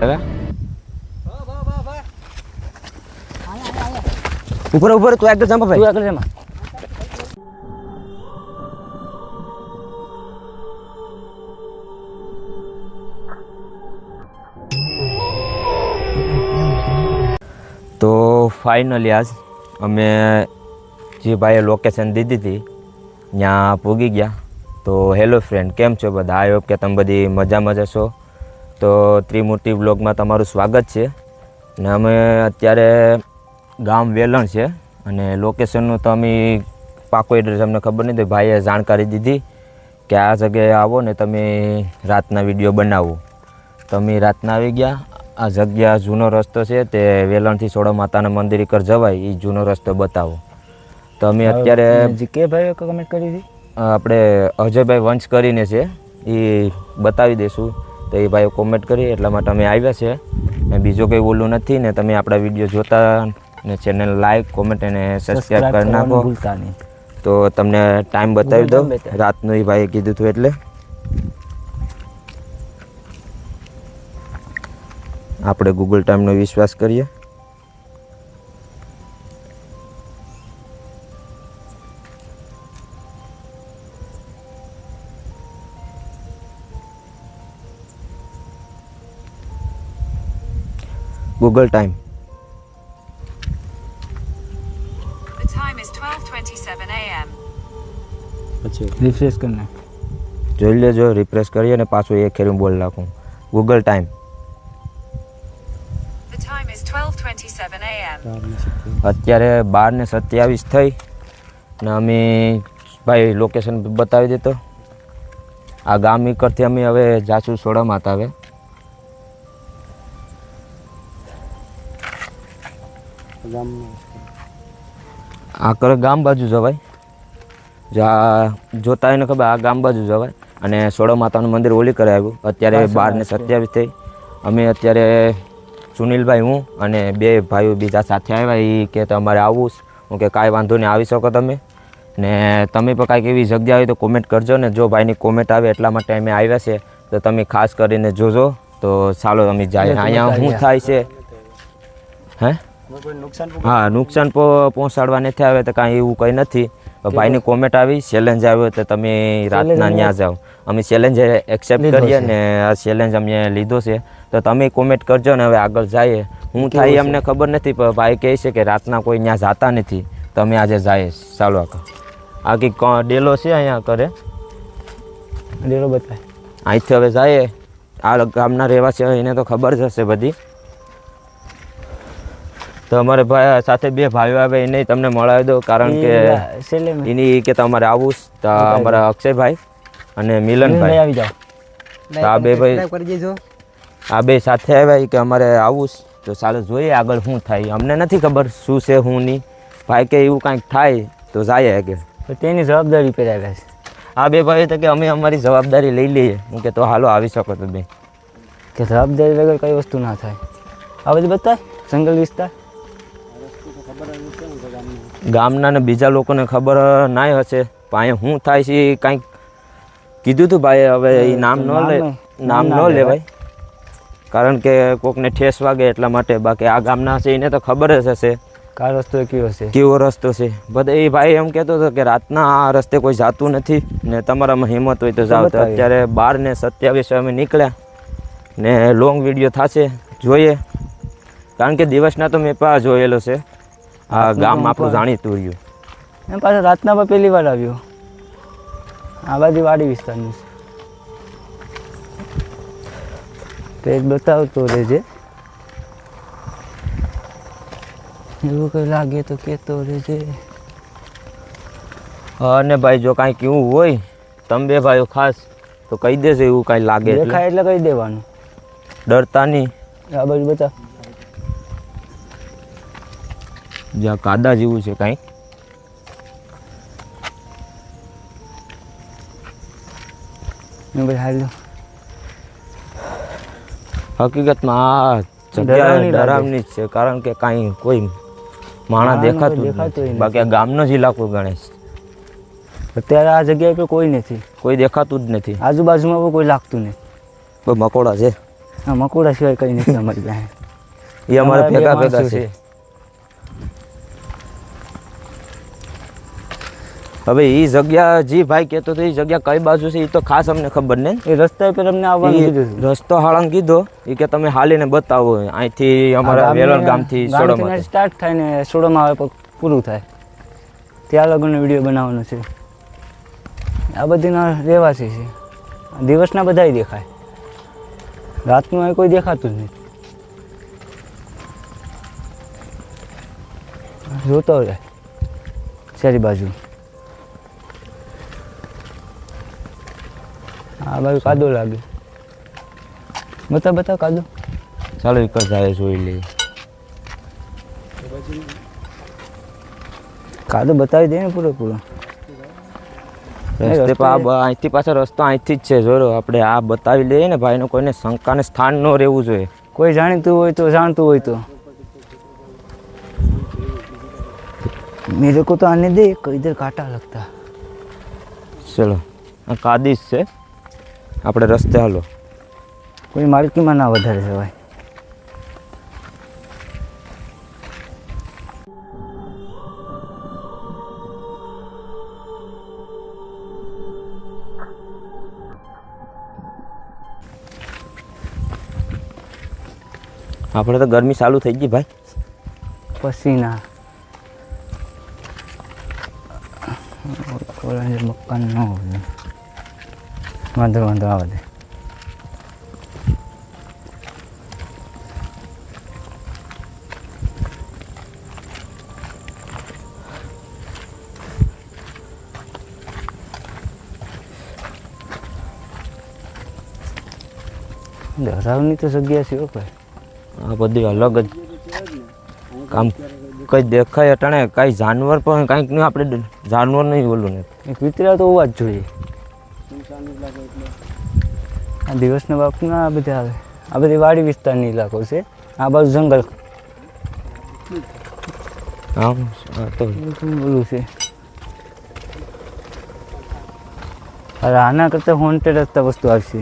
ઉપર તું આગળ જમા ભાઈ, તું આગળ જમા. તો ફાઇનલી આજ અમે જે ભાઈએ લોકેશન દીધી હતી ત્યાં પૂગી ગયા. તો હેલો ફ્રેન્ડ, કેમ છો બધા? આઈ હોપ કે તમે બધી મજામાં જશો. તો ત્રિમૂર્તિ બ્લોગમાં તમારું સ્વાગત છે. ને અમે અત્યારે ગામ વેલણ છે અને લોકેશનનું તો અમે પાકો એડ્રેસ અમને ખબર નથી. ભાઈએ જાણકારી દીધી કે આ જગ્યાએ આવો ને તમે રાતના વિડીયો બનાવો. તો અમે રાતના આવી ગયા. આ જગ્યા જૂનો રસ્તો છે, તે વેલણથી સોડા માતાના મંદિર કર જવાય એ જૂનો રસ્તો બતાવો. તો અમે અત્યારે કે ભાઈ કમેન્ટ કરી હતી આપણે અજયભાઈ વંશ કરીને છે, એ બતાવી દઈશું. તો એ ભાઈ કોમેન્ટ કરી એટલા માટે અમે આવ્યા છે. ને બીજો કંઈ બોલવું નથી. ને તમે આપણા વિડીયો જોતા ને ચેનલ લાઈક કોમેન્ટ અને સબસ્ક્રાઈબ કરી નાખો. તો તમને ટાઈમ બતાવી દઉં રાતનું, એ ભાઈએ કીધું હતું એટલે આપણે ગૂગલ ટાઈમનો વિશ્વાસ કરીએ. ગૂગલ ટાઈમ પછી રિફ્રેશ કરીને જોઈ લેજો. રિફ્રેશ કરીએ ને પાછું એક ખેરું બોલ નાખું. ગૂગલ ટાઈમ અત્યારે 12:27 થઈ ને અમે ભાઈ લોકેશન બતાવી દીધો. આ ગામ કરતી અમે હવે જાસુ સોડા માતા. હવે આ કરે ગામ બાજુ જવાય, જોતા એને ખબર આ ગામ બાજુ જવાય. અને સોડા માતાનું મંદિર ઓલી કરે આવ્યું. અત્યારે 12:27 થઈ. અમે અત્યારે સુનિલભાઈ, હું અને બે ભાઈઓ બીજા સાથે આવ્યા. એ કે તમારે આવવું? હું કે કાંઈ વાંધો નહીં, આવી શકો તમે. ને તમે પણ કાંઈક એવી જગ્યા હોય તો કોમેન્ટ કરજો. ને જો ભાઈની કોમેન્ટ આવે એટલા માટે અમે આવ્યા છે, તો તમે ખાસ કરીને જોજો. તો ચાલો અમે જાય. અહીંયા શું થાય છે? હે હા, નુકસાન પહોંચાડવા નથી આવે તો કાંઈ એવું કંઈ નથી. ભાઈની કોમેન્ટ આવી, ચેલેન્જ આવ્યો તો તમે રાતના ત્યાં જાઓ. અમે ચેલેન્જ એક્સેપ્ટ કરીએ ને આ ચેલેન્જ અમે લીધો છે. તો તમે કોમેન્ટ કરજો ને હવે આગળ જઈએ. હું થાય અમને ખબર નથી, પણ ભાઈ કહે છે કે રાતના કોઈ ત્યાં જતા નથી, તો અમે આજે જઈએ. ચાલો આ કંઈક ડેલો છે અહીંયા કરે ડેલો બતાવે. અહીંથી હવે જઈએ. આ ગામના રહેવાસી એને તો ખબર જ હશે બધી. તો અમારે ભાઈ સાથે બે ભાઈઓ આવે એને તમને મળાવી દો, કારણ કે એની કે તમારે આવું. તો અમારા અક્ષયભાઈ અને મિલનભાઈ આવી જાઓ. આ બે ભાઈ આ બે સાથે આવ્યા કે અમારે આવું. તો ચાલો જોઈએ આગળ શું થાય. અમને નથી ખબર શું છે શું નહીં. ભાઈ કે એવું કાંઈક થાય તો જાય કે તેની જવાબદારી પર આવ્યા છે. આ બે ભાઈ તો કે અમે અમારી જવાબદારી લઈ લઈએ. હું કે તો હાલો આવી શકો તો બે કે જવાબદારી વગર કઈ વસ્તુ ના થાય. આ બધું બતાય જંગલ વિસ્તાર ગામના ને બીજા લોકોને ખબર ના હશે. પણ શું થાય છે કાંઈક કીધું હતું ભાઈ. હવે એ નામ ન લેવાય, કારણ કે કોકને ઠેસ વાગે એટલા માટે. બાકી આ ગામના હશે એને તો ખબર જ હશે કયો રસ્તો કેવો રસ્તો છે. બધા એ ભાઈ એમ કહેતો હતો કે રાતના આ રસ્તે કોઈ જાતું નથી ને તમારામાં હિંમત હોય તો જાઓ. તો અત્યારે 12:27 અમે નીકળ્યા ને લોંગ વિડીયો થશે, જોઈએ. કારણ કે દિવસના તો મેં પણ જોયેલો છે. આ ગામ આપણું જાણીતું રહ્યું. એમ પાછું રાતના પણ પહેલી વાર આવ્યો. આ બાજુ વાડી વિસ્તારની તો એક બતાવતો રહેજે. એવું કંઈ લાગે તો કહેતો રહેજે. અને ભાઈ જો કાંઈ કેવું હોય તમે બે ભાઈઓ ખાસ તો કહી દેજો. એવું કાંઈ લાગે દેખાય એટલે કહી દેવાનું, ડરતા નહીં. આ બાજુ બતાવ, જ્યાં કાદા જેવું છે કાંઈ. હકીકતમાં આ જગ્યા ડરાવની જ છે, કારણ કે કાંઈ કોઈ માણસ દેખાતું નથી. બાકી આ ગામનો જ ઇલાકો ગણે છે. અત્યારે આ જગ્યાએ કોઈ નથી, કોઈ દેખાતું જ નથી. આજુબાજુમાં પણ કોઈ લાગતું નથી. મકોડા છે હા મકોડા સિવાય કંઈ નથી અમારી પાસે. એ અમારે અમારા બે ભેગા માણસો ભેગા છે. હવે એ જગ્યા જે ભાઈ કહેતો હતો એ જગ્યા કઈ બાજુ છે એ તો ખાસ અમને ખબર નહીં. એ રસ્તા પર અમને આવવાનું કીધું હતું. રસ્તો હાળંગ કીધો એ કે તમે હાલીને બતાવો અહીંથી અમારા વેલણ ગામથી સોડોમાં. સ્ટાર્ટ થાય ને સોડોમાં આવે પૂરું થાય ત્યાં લગનનો વિડીયો બનાવવાનો છે. આ બધીના રહેવાસી છે. દિવસના બધાય દેખાય, રાતનું અહીં કોઈ દેખાતું જ નહીં. જોતો રહે ચારી બાજુ. આ બાજુ કાદો લાગે. બતા કાદો. ચાલો એક જ જાય જોઈ લઈએ. કાદો બતાવી દે ને પૂરો. રસ્તે અહીંથી પાછો રસ્તો અહીંથી જ છે. જોરો આપણે આ બતાવી લઈએ ને ભાઈને કોઈને શંકાને સ્થાન ન રહેવું જોઈએ. કોઈ જાણીતું હોય તો જાણતું હોય તો. मेरे को तो आने दे, इधर कांटा लगता. ચલો આ કાદીશ છે, આપણે રસ્તે હાલો. કોઈ માર્કીમાં ના વધારે જવાય. આપણે તો ગરમી ચાલુ થઈ ગઈ ભાઈ. પસીના મકાન ન હોય. વાંધો આવે દે. ધરાવની તો જગ્યા છે ભાઈ. આ બધી અલગ જ કામ. કઈ દેખાય અટાણે કઈ જાનવર પણ કંઈક નહીં. આપણે જાનવર નહીં બોલું ને એક વિતરા તો હોવા જ જોઈએ. આ દિવસના બાપના આ બધા આવે. આ બધી વાડી વિસ્તારની ઇલાકો છે. આ બાજુ જંગલ. હા તો બોલું છે. અરે આના કરતાં હોન્ટેડ રસ્તા વસ્તુ આવશે.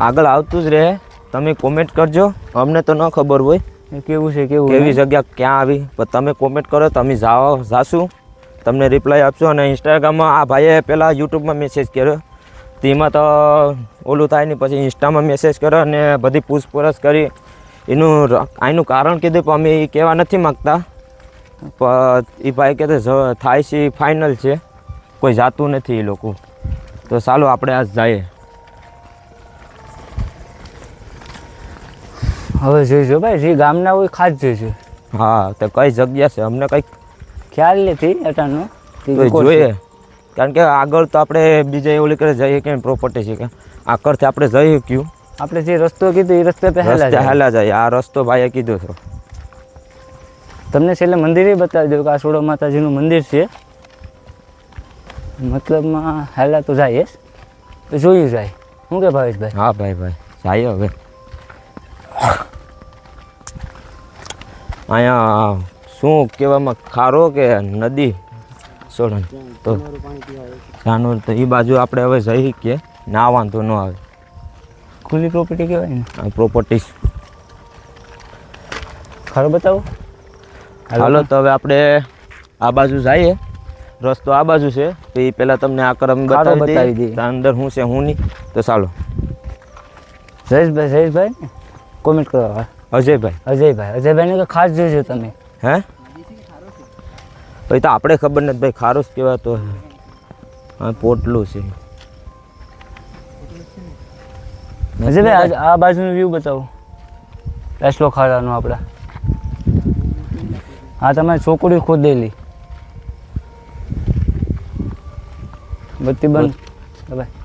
આગળ આવતું જ રહે. તમે કોમેન્ટ કરજો. અમને તો ન ખબર હોય એ કેવું છે કેવી જગ્યા ક્યાં આવી, પણ તમે કોમેન્ટ કરો તો અમે જાશું, તમને રિપ્લાય આપશું. અને ઇન્સ્ટાગ્રામમાં આ ભાઈએ પહેલાં યુટ્યુબમાં મેસેજ કર્યો, તેમાં તો ઓલું થાય નહીં, પછી ઇન્સ્ટામાં મેસેજ કર્યો અને બધી પૂછપરછ કરી. આનું કારણ કીધું પણ અમે એ કહેવા નથી માગતા. પણ એ ભાઈ કહેતો થાય છે ફાઇનલ છે, કોઈ જાતું નથી એ લોકો. તો ચાલો આપણે આજ જઈએ. હવે જોઈજો ભાઈ, જે ગામના હોય ખાસ જોઈજો. હા તો કઈ જગ્યા છે અમને કંઈક ખ્યાલ નથી અટાણનો. જોઈએ, કારણ કે આગળ તો આપણે બીજા એવું કરે જઈએ કે પ્રોપર્ટી છે કે આગળથી આપણે જઈએ ક્યું. આપણે જે રસ્તો કીધો એ રસ્તે પહેલા જાય. આ રસ્તો ભાઈએ કીધો હતો. તમને છેલ્લે મંદિરે બતાવી દઉં કે આ સોડો માતાજીનું મંદિર છે. મતલબમાં હેલા તો જાય તો જોયું જાય. શું કે ભાવેશભાઈ? હા ભાઈ જાય. હવે અહીંયા શું કહેવામાં, ખારો કે નદી સોડન તો જાનવર તો એ બાજુ આપણે હવે જઈ શકીએ. ના વાંધો ન આવે. ખુલ્લી પ્રોપર્ટી કહેવાય ને આ પ્રોપર્ટી. ખારો બતાવો. હાલો તો હવે આપણે આ બાજુ જઈએ. રસ્તો આ બાજુ છે તો એ પહેલાં તમને આ કરમ બતાવી દઈએ અંદર શું છે શું નહીં. તો ચાલો. જયેશભાઈ કોમેન્ટ કરો. અજયભાઈને તો ખાસ જોજો તમે. હે ભાઈ તો આપણે ખબર નથી ભાઈ. ખારો જ કહેવાતો હા, પોટલું છે. અજયભાઈ આ બાજુનો વ્યૂ બતાવો. પેસલો ખાડાનો આપણા. હા તમારી છોકરી ખોદેલી. બત્તી બંધ. ભાઈ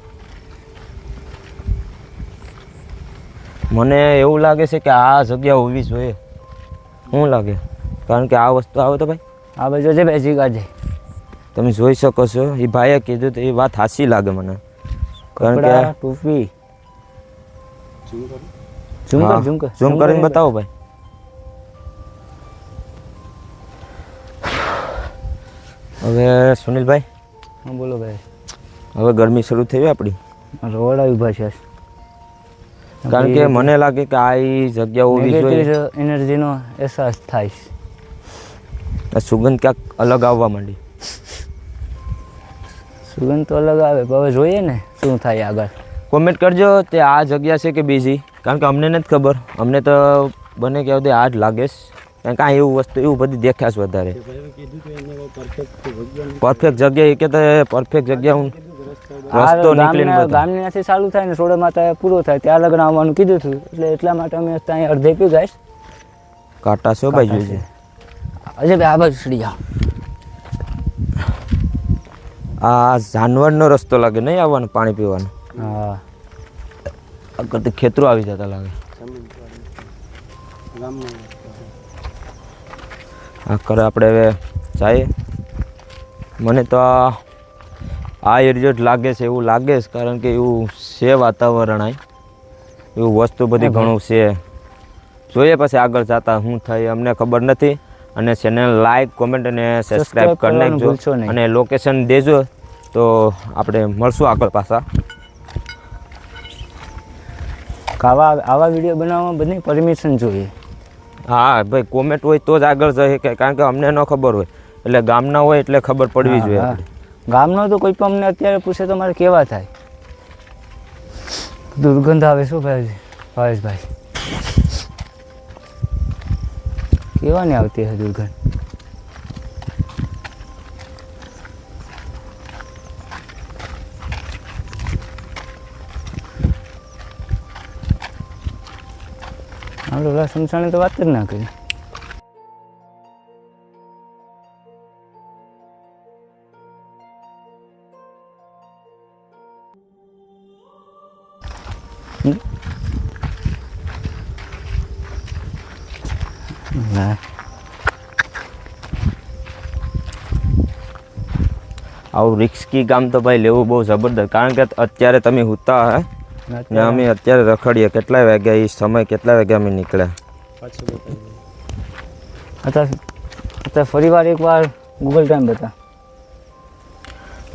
મને એવું લાગે છે કે આ જગ્યા હોવી જોઈએ. શું લાગે? કારણ કે આ વસ્તુ આવે તો ભાઈ આ બાજુ છે ભાઈ જીગાજે. તમે જોઈ શકો છો. એ ભાઈએ કીધું તો એ વાત સાચી લાગે મને. કારણ કે ટોપી ઝૂમ કરીને બતાવો ભાઈ. હવે સુનિલભાઈ. હા બોલો ભાઈ. હવે ગરમી શરૂ થઈ આપણી. રોડા ઊભા છે. કારણ કે મને લાગે કે આ ઈ જગ્યા હોવી જોઈએ. નેગેટિવ એનર્જીનો અહેસાસ થાય છે. આ સુગંધ ક્યાંક અલગ આવવા માંડી. સુગંધ તો અલગ આવે પણ હવે જોઈએ ને શું થાય આગળ. કોમેન્ટ કરજો તે આ જગ્યા છે કે બીજી, કારણ કે અમને નથી ખબર. અમને તો બને કે આ જ લાગે છે, કારણ કે આ એવું વસ્તુ એવું બધી દેખાશ વધારે. પરફેક્ટ જગ્યા એ કે પરફેક્ટ જગ્યા હું રસ્તો નીકળીને ગામની ત્યાંથી ચાલુ થાય ને સોડા માતા પૂરો થાય ત્યાં લગ્ન આવવાનું કીધું હતું, એટલે એટલા માટે અમે ત્યાં અડધે પી ગાઈશ. કાંટા શો બાજુ છે અજય ભાઈ આ બાજુ ચડી જાઓ. આ જાનવરનો રસ્તો લાગે નહીં આવવાનો પાણી પીવાનો. હા આગળ તો ખેતરો આવી જતા લાગે. આખરે આપણે હવે જઈએ. મને તો આ એરિયો જ લાગે છે, એવું લાગે છે, કારણ કે એવું છે વાતાવરણ આ એવું વસ્તુ બધી ઘણું છે. જોઈએ પછી આગળ જતા શું થાય અમને ખબર નથી. અને ચેનલ લાઈક કોમેન્ટ અને સબસ્ક્રાઈબ કરી નાખજો અને લોકેશન દેજો, તો આપણે મળશું આગળ પાછા. આવા વિડીયો બનાવવામાં બધી પરમિશન જોઈએ. હા ભાઈ, કોમેન્ટ હોય તો જ આગળ જઈએ, કારણ કે અમને ન ખબર હોય, એટલે ગામના હોય એટલે ખબર પડવી જોઈએ. ગામનો તો કોઈ પણ અમને અત્યારે પૂછે તો મારે કેવા થાય. દુર્ગંધ આવે શું ભાવેશભાઈ? કેવા નહીં આવતી હે દુર્ગંધ? આપણે સમસાણે તો વાત જ ના કરી. આવું રિસ્કી કામ તો ભાઈ લેવું બહુ જબરદસ્ત, કારણ કે અત્યારે તમે હુતા હે ને અમે અત્યારે રખડીએ. કેટલા વાગ્યા એ સમય, કેટલા વાગ્યા અમે નીકળ્યા? અત્યારે ફરી વાર એકવાર ગૂગલ ટાઈમ બતા.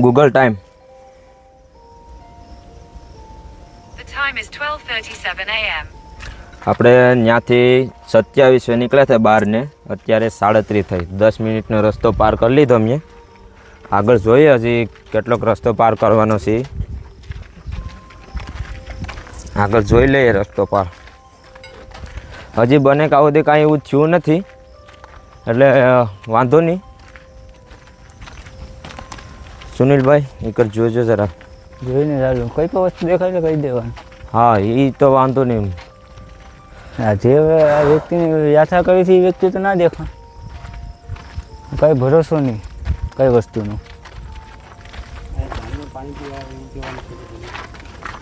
ગૂગલ ટાઈમ આપણે ત્યાંથી 27 નીકળ્યા હતા 12 ને, અત્યારે 37 થઈ. 10 મિનિટનો રસ્તો પાર કરી લીધો અમે. આગળ જોઈએ હજી કેટલોક રસ્તો પાર કરવાનો છે. આગળ જોઈ લઈએ રસ્તો પાર. હજી બને કાં સુધી કાંઈ એવું થયું નથી, એટલે વાંધો નહીં. સુનિલભાઈ એકર જોજો જરા, જોઈને ચાલો. કઈ પણ વસ્તુ દેખાય તો કહી દેવાનું. હા એ તો વાંધો નહીં. જે આ વ્યક્તિની યાત્રા કરી છે એ વ્યક્તિ તો ના દેખા, કઈ ભરોસો નહીં કઈ વસ્તુનો.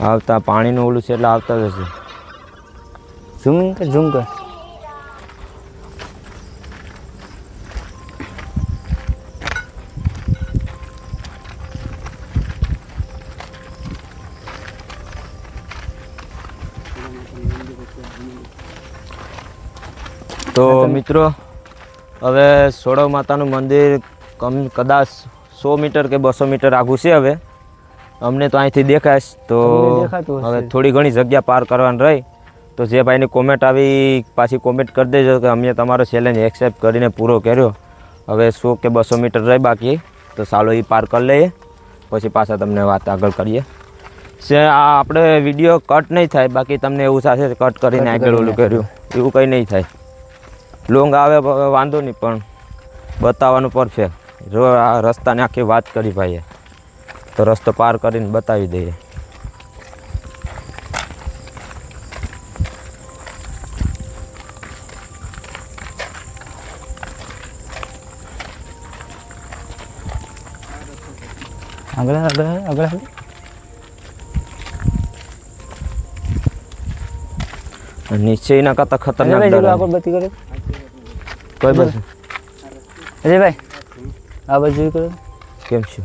આવતા પાણીનું ઓલું છે એટલે આવતા જ હશે. ઝૂમ કર ઝૂમ કર. તો મિત્રો હવે સોડવ માતાનું મંદિર કદાચ 100 મીટર કે 200 મીટર આઘું છે. હવે અમને તો અહીંથી દેખાય, તો હવે થોડી ઘણી જગ્યા પાર કરવાની રહી. તો જે ભાઈની કોમેન્ટ આવી પાછી કોમેન્ટ કરી દેજો કે અમે તમારો ચેલેન્જ એક્સેપ્ટ કરીને પૂરો કર્યો. હવે 100 કે 200 મીટર રહી બાકી, તો ચાલો એ પાર કરી લઈએ, પછી પાછા તમને વાત આગળ કરીએ. આ આપણે વિડીયો કટ નહીં થાય, બાકી તમને એવું થશે કટ કરીને આગળ ઓલું કર્યું, એવું કંઈ નહીં થાય. લોંગ આવે વાંધો નહીં, પણ બતાવવાનું પરફેક્ટ. જો આ રસ્તાની આખી વાત કરી ભાઈએ, તો રસ્તો પાર કરીને બતાવી દઈએ. આગળ આગળ આગળ નીચે ના કરતા ખતરનાક ડર. આગળ બતી કરે કઈ બાજુ? અજયભાઈ આ બાજુ કરો. કેમ છે?